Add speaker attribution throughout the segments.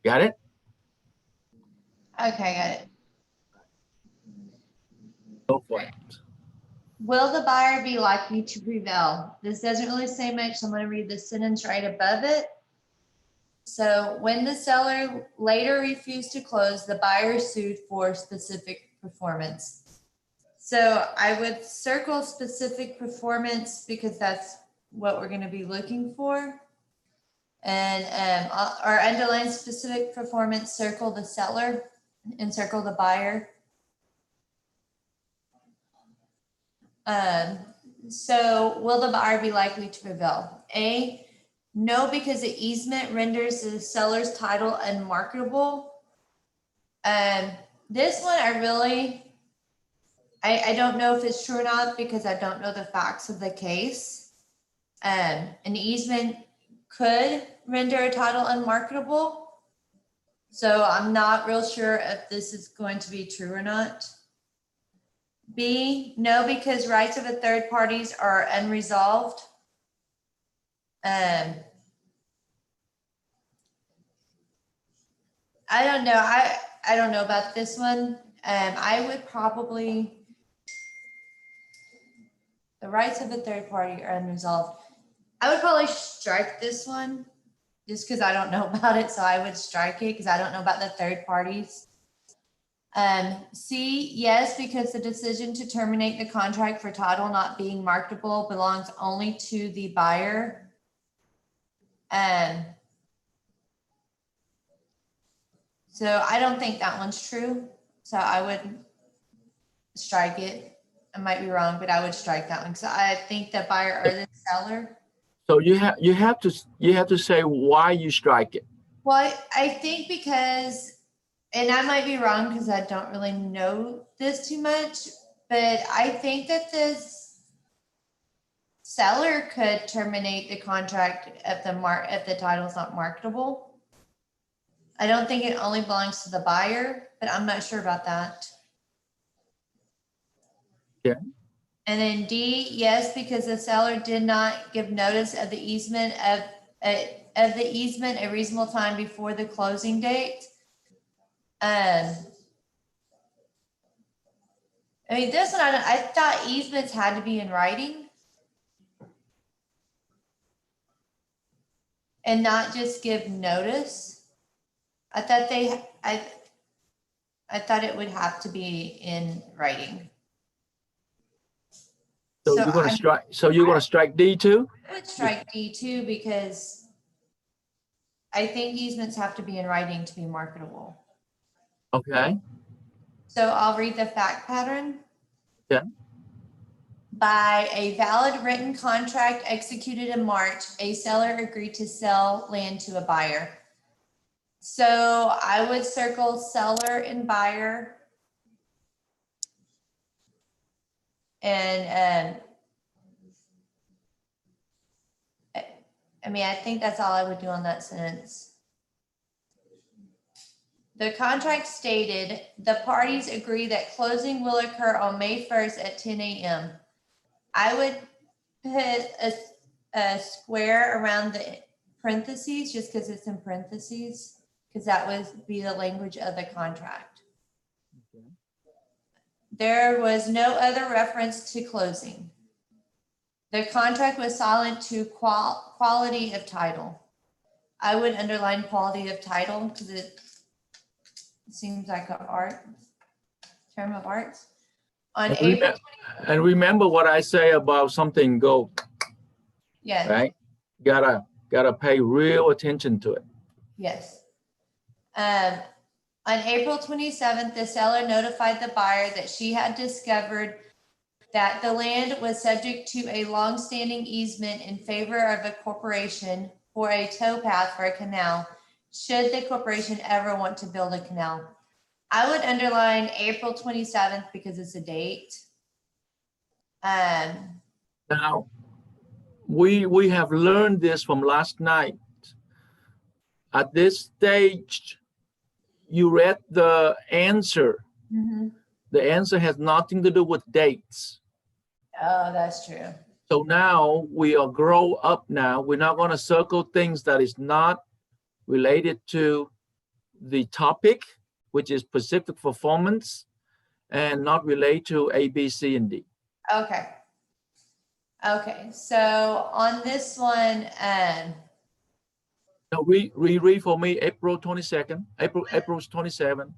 Speaker 1: Got it?
Speaker 2: Okay, got it.
Speaker 1: Go for it.
Speaker 2: Will the buyer be likely to prevail? This doesn't really say much, so I'm going to read the sentence right above it. So when the seller later refused to close, the buyer sued for specific performance. So I would circle specific performance because that's what we're going to be looking for. And or underline specific performance, circle the seller and circle the buyer. So will the buyer be likely to prevail? A, no, because the easement renders the seller's title unmarketable. This one I don't know if it's true or not because I don't know the facts of the case. An easement could render a title unmarketable. So I'm not real sure if this is going to be true or not. B, no, because rights of a third parties are unresolved. I don't know. I don't know about this one. I would probably, the rights of a third party are unresolved. I would probably strike this one just because I don't know about it. So I would strike it because I don't know about the third parties. C, yes, because the decision to terminate the contract for title not being marketable belongs only to the buyer. So I don't think that one's true. So I would strike it. I might be wrong, but I would strike that one. So I think the buyer or the seller.
Speaker 1: So you have to say why you strike it.
Speaker 2: Well, I think because, and I might be wrong because I don't really know this too much, but I think that this seller could terminate the contract if the title is not marketable. I don't think it only belongs to the buyer, but I'm not sure about that.
Speaker 1: Yeah.
Speaker 2: And then D, yes, because the seller did not give notice of the easement a reasonable time before the closing date. I mean, this one, I thought easements had to be in writing and not just give notice. I thought I thought it would have to be in writing.
Speaker 1: So you're going to strike. So you're going to strike D too?
Speaker 2: I would strike D too because I think easements have to be in writing to be marketable.
Speaker 1: Okay.
Speaker 2: So I'll read the fact pattern.
Speaker 1: Yeah.
Speaker 2: By a valid written contract executed in March, a seller agreed to sell land to a buyer. So I would circle seller and buyer. And I mean, I think that's all I would do on that sentence. The contract stated the parties agree that closing will occur on May 1st at 10 a.m. I would put a square around the parentheses just because it's in parentheses, because that would be the language of the contract. Okay. There was no other reference to closing. The contract was silent to quality of title. I would underline quality of title because it seems like an term of art. On April 20th,
Speaker 1: and remember what I say about something go.
Speaker 2: Yes.
Speaker 1: Right? Gotta pay real attention to it.
Speaker 2: Yes. On April 27th, the seller notified the buyer that she had discovered that the land was subject to a long-standing easement in favor of a corporation for a towpath for a canal, should the corporation ever want to build a canal. I would underline April 27th because it's a date.
Speaker 1: Now, we have learned this from last night. At this stage, you read the answer. Mm-hmm. The answer has nothing to do with dates.
Speaker 2: Oh, that's true.
Speaker 1: So now we are grow up now. We're not going to circle things that is not related to the topic, which is Pacific Performance, and not relate to A, B, C, and D.
Speaker 2: Okay. Okay, so on this one,
Speaker 1: Now read for me April 22nd, April's 27.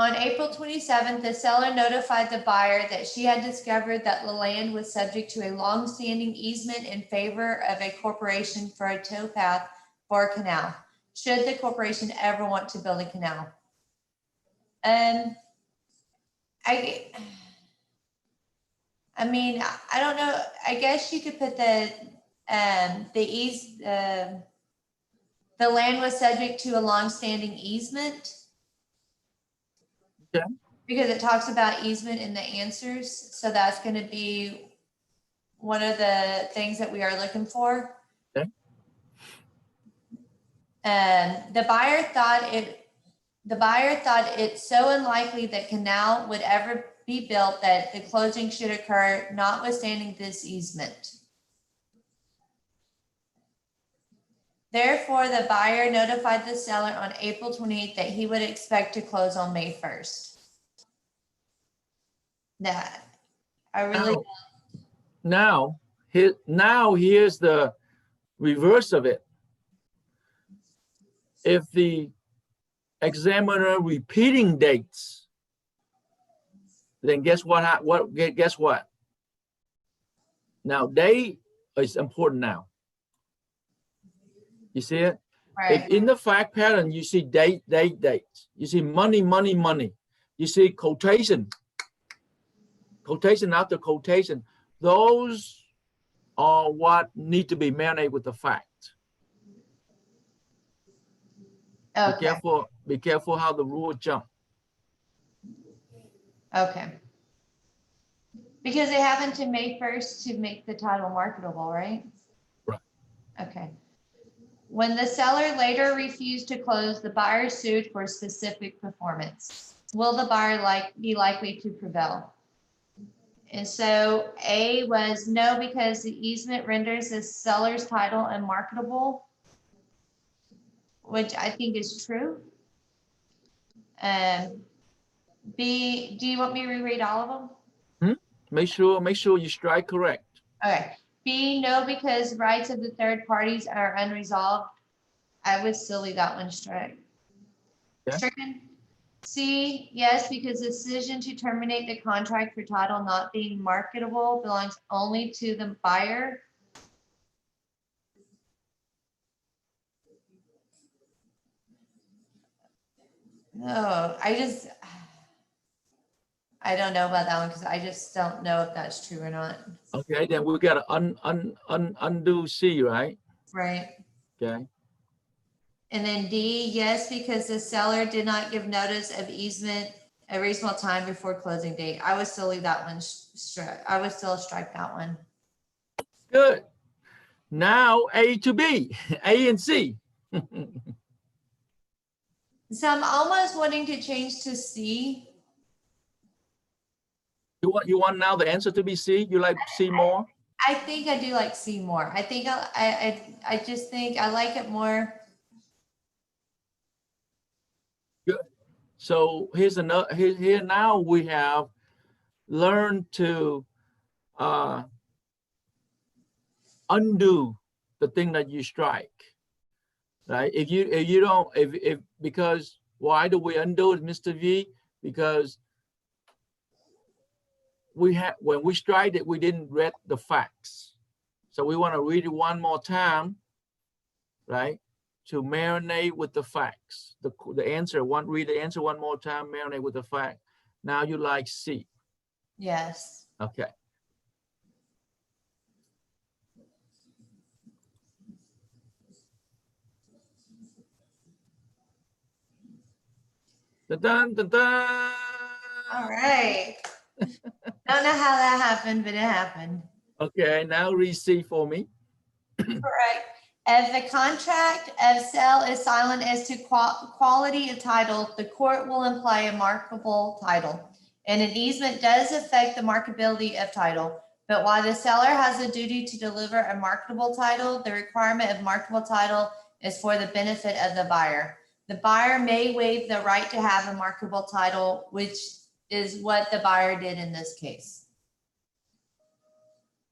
Speaker 2: on April 27th, the seller notified the buyer that she had discovered that the land was subject to a long-standing easement in favor of a corporation for a towpath for a canal, should the corporation ever want to build a canal. I mean, I don't know. I guess you could put the land was subject to a long-standing easement.
Speaker 1: Okay.
Speaker 2: Because it talks about easement in the answers. So that's going to be one of the things that we are looking for.
Speaker 1: Okay.
Speaker 2: The buyer thought it's so unlikely that canal would ever be built that the closing should occur, notwithstanding this easement. Therefore, the buyer notified the seller on April 28th that he would expect to close on May 1st. That I really
Speaker 1: now here's the reverse of it. If the examiner repeating dates, then guess what? Guess what? Now day is important now. You see it?
Speaker 2: right.
Speaker 1: If in the fact pattern you see date. You see money. You see quotation after quotation. Those are what need to be marinated with the fact.
Speaker 2: Okay.
Speaker 1: Be careful how the rule jump.
Speaker 2: Okay. Because it happened to May 1st to make the title marketable, right?
Speaker 1: Right.
Speaker 2: Okay. When the seller later refused to close, the buyer sued for specific performance. Will the buyer be likely to prevail? And so A was no, because the easement renders the seller's title unmarketable, which I think is true. B, do you want me to reread all of them?
Speaker 1: Make sure you strike correct.
Speaker 2: Okay. B, no, because rights of the third parties are unresolved. I would still leave that one strike.
Speaker 1: Okay.
Speaker 2: Stricken. C, yes, because the decision to terminate the contract for title not being marketable belongs only to the buyer. No, I don't know about that one because I just don't know if that's true or not.
Speaker 1: Okay, then we got to undo C, right?
Speaker 2: Right.
Speaker 1: Okay.
Speaker 2: And then D, yes, because the seller did not give notice of easement a reasonable time before closing date. I would still leave that one strike. I would still strike that one.
Speaker 1: Good. Now A to B, A and C.
Speaker 2: So I'm almost wanting to change to C.
Speaker 1: You want now the answer to be C? You like C more?
Speaker 2: I think I do like C more. I think I just think I like it more.
Speaker 1: Good. So here's another. Here now we have learned to undo the thing that you strike. Right? If you don't, because why do we undo it, Mr. V? Because when we strike it, we didn't read the facts. So we want to read it one more time, right? To marinate with the facts. The answer, read the answer one more time, marinate with the fact. Now you like C.
Speaker 2: Yes.
Speaker 1: Okay. Dun, dun, dun.
Speaker 2: All right. Don't know how that happened, but it happened.
Speaker 1: Okay, now read C for me.
Speaker 2: Correct. If the contract of sale is silent as to quality of title, the court will imply a marketable title. And an easement does affect the marketability of title. But while the seller has a duty to deliver a marketable title, the requirement of marketable title is for the benefit of the buyer. The buyer may waive the right to have a marketable title, which is what the buyer did in this case.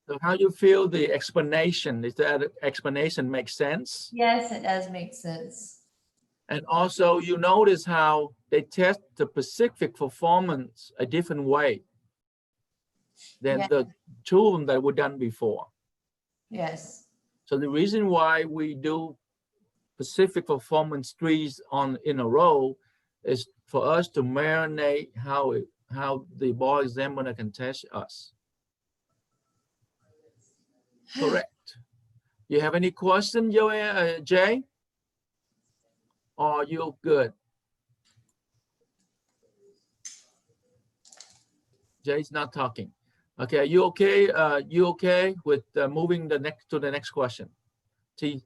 Speaker 1: So how you feel the explanation? Is that explanation make sense?
Speaker 2: Yes, it does make sense.
Speaker 1: And also you notice how they test the specific performance a different way than
Speaker 2: Yeah.
Speaker 1: the two of them that were done before.
Speaker 2: Yes.
Speaker 1: So the reason why we do specific performance trees in a row is for us to marinate how the board examiner can test us. Correct. You have any question, Jay? Or you good? Jay's not talking. Okay, you okay? You okay with moving to the next question? T.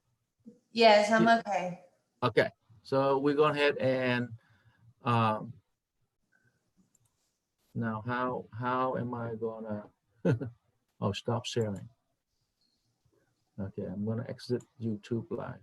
Speaker 2: Yes, I'm okay.
Speaker 1: Okay, so we're going ahead and now how am I gonna oh, stop sharing. Okay, I'm gonna exit YouTube live.